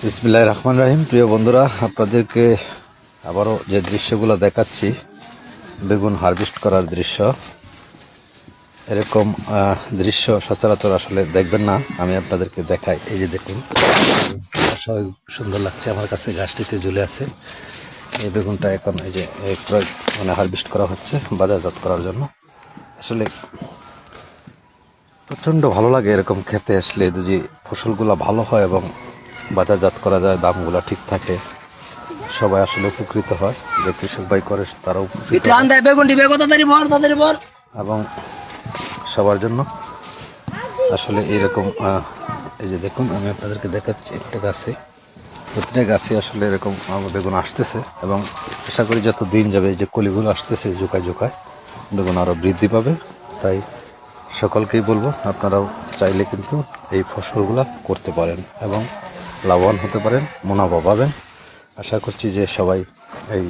বিসমিল্লাহির রহমানির রহিম। প্রিয় বন্ধুরা, আপনাদেরকে আবারও যে দৃশ্যগুলো দেখাচ্ছি, বেগুন হারভেস্ট করার দৃশ্য। এরকম দৃশ্য সচরাচর আসলে দেখবেন না। আমি আপনাদেরকে দেখাই। এই যে দেখুন, অসহায় সুন্দর লাগছে আমার কাছে, গাছটিতে ঝুলে আছে। এই বেগুনটা এখন এই যে হারভেস্ট করা হচ্ছে বাজারজাত করার জন্য। আসলে প্রচণ্ড ভালো লাগে এরকম খেতে আসলে, যদি ফসলগুলো ভালো হয় এবং বাজারজাত করা যায়, দামগুলো ঠিক থাকে, সবাই আসলে উপকৃত হয়। যে কৃষক ভাই করে তারা উপকৃত হয়। এবং সবার জন্য আসলে এইরকম এই যে দেখুন, আমি আপনাদেরকে দেখাচ্ছি একটা গাছে, প্রতিটা গাছে আসলে এরকম বেগুন আসতেছে এবং আশা করি যত দিন যাবে যে কলিগুলো আসতেছে জোকায় জোকায় বেগুন আরও বৃদ্ধি পাবে। তাই সকলকেই বলবো, আপনারাও চাইলে কিন্তু এই ফসলগুলা করতে পারেন এবং লাভবান হতে পারেন, মুনাফা পাবেন। আশা করছি যে সবাই এই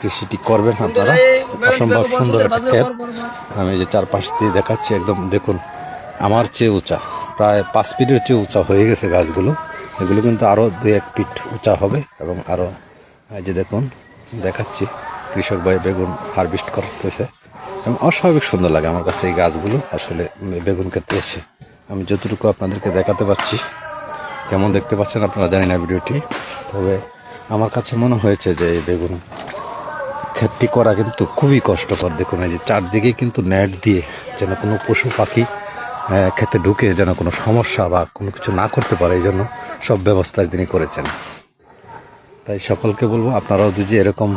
কৃষিটি করবেন আপনারা। অসম্ভব সুন্দর একটা ক্ষেত। আমি যে চারপাশ দিয়ে দেখাচ্ছি, একদম দেখুন আমার চেয়ে উঁচা, প্রায় 5 ফিটের চেয়ে উঁচা হয়ে গেছে গাছগুলো। এগুলো কিন্তু আরও 2-1 ফিট উঁচা হবে এবং আরও এই যে দেখুন দেখাচ্ছি, কৃষক ভাই বেগুন হারভেস্ট করতেছে এবং অস্বাভাবিক সুন্দর লাগে আমার কাছে এই গাছগুলো। আসলে বেগুন ক্ষেত্রে এসে আমি যতটুকু আপনাদেরকে দেখাতে পারছি, কেমন দেখতে পাচ্ছেন আপনারা জানি না ভিডিওটি, তবে আমার কাছে মনে হয়েছে যে এই বেগুন ক্ষেতটি করা কিন্তু খুবই কষ্টকর। দেখুন এই যে চারদিকে কিন্তু নেট দিয়ে, যেন কোনো পশু পাখি খেতে ঢুকে যেন কোনো সমস্যা বা কোনো কিছু না করতে পারে, এই জন্য সব ব্যবস্থা তিনি করেছেন। তাই সকলকে বলবো, আপনারাও যদি এরকম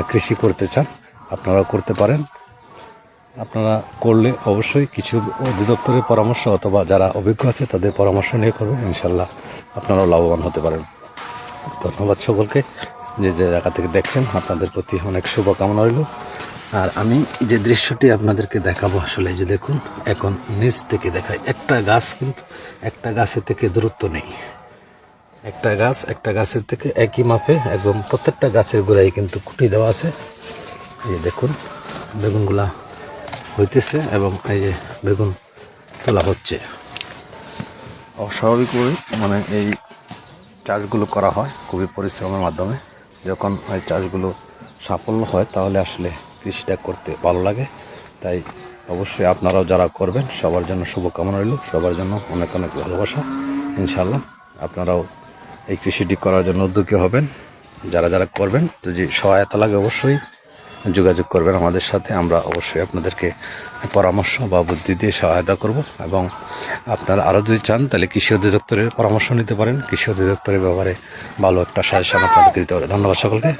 কৃষি করতে চান আপনারাও করতে পারেন। আপনারা করলে অবশ্যই কিছু অধিদপ্তরের পরামর্শ অথবা যারা অভিজ্ঞ আছে তাদের পরামর্শ নিয়ে করবেন, ইনশাল্লাহ আপনারাও লাভবান হতে পারেন। ধন্যবাদ সকলকে, যে যে জায়গা থেকে দেখছেন আপনাদের প্রতি অনেক শুভকামনা রইল। আর আমি যে দৃশ্যটি আপনাদেরকে দেখাবো, আসলে যে দেখুন এখন নিচ থেকে দেখায়, একটা গাছ কিন্তু একটা গাছের থেকে দূরত্ব নেই, একটা গাছের থেকে একই মাপে একদম প্রত্যেকটা গাছের গোড়ায় কিন্তু খুঁটি দেওয়া আছে। এই দেখুন বেগুনগুলা হইতেছে এবং এই যে বেগুন তোলা হচ্ছে। অস্বাভাবিকভাবে মানে এই চাষগুলো করা হয় খুবই পরিশ্রমের মাধ্যমে। যখন এই চাষগুলো সাফল্য হয় তাহলে আসলে কৃষিটা করতে ভালো লাগে। তাই অবশ্যই আপনারাও যারা করবেন সবার জন্য শুভকামনা রইল, সবার জন্য অনেক অনেক ভালোবাসা। ইনশাল্লাহ আপনারাও এই কৃষিটি করার জন্য উদ্যোগী হবেন। যারা যারা করবেন, যদি সহায়তা লাগে অবশ্যই যোগাযোগ করবেন আমাদের সাথে। আমরা অবশ্যই আপনাদেরকে পরামর্শ বা বুদ্ধি দিয়ে সহায়তা করব এবং আপনারা আরও যদি চান তাহলে কৃষি অধিদপ্তরের পরামর্শ নিতে পারেন। কৃষি অধিদপ্তরের ব্যাপারে ভালো একটা সাজেশন আপনাদেরকে দিতে পারে। ধন্যবাদ সকলকে।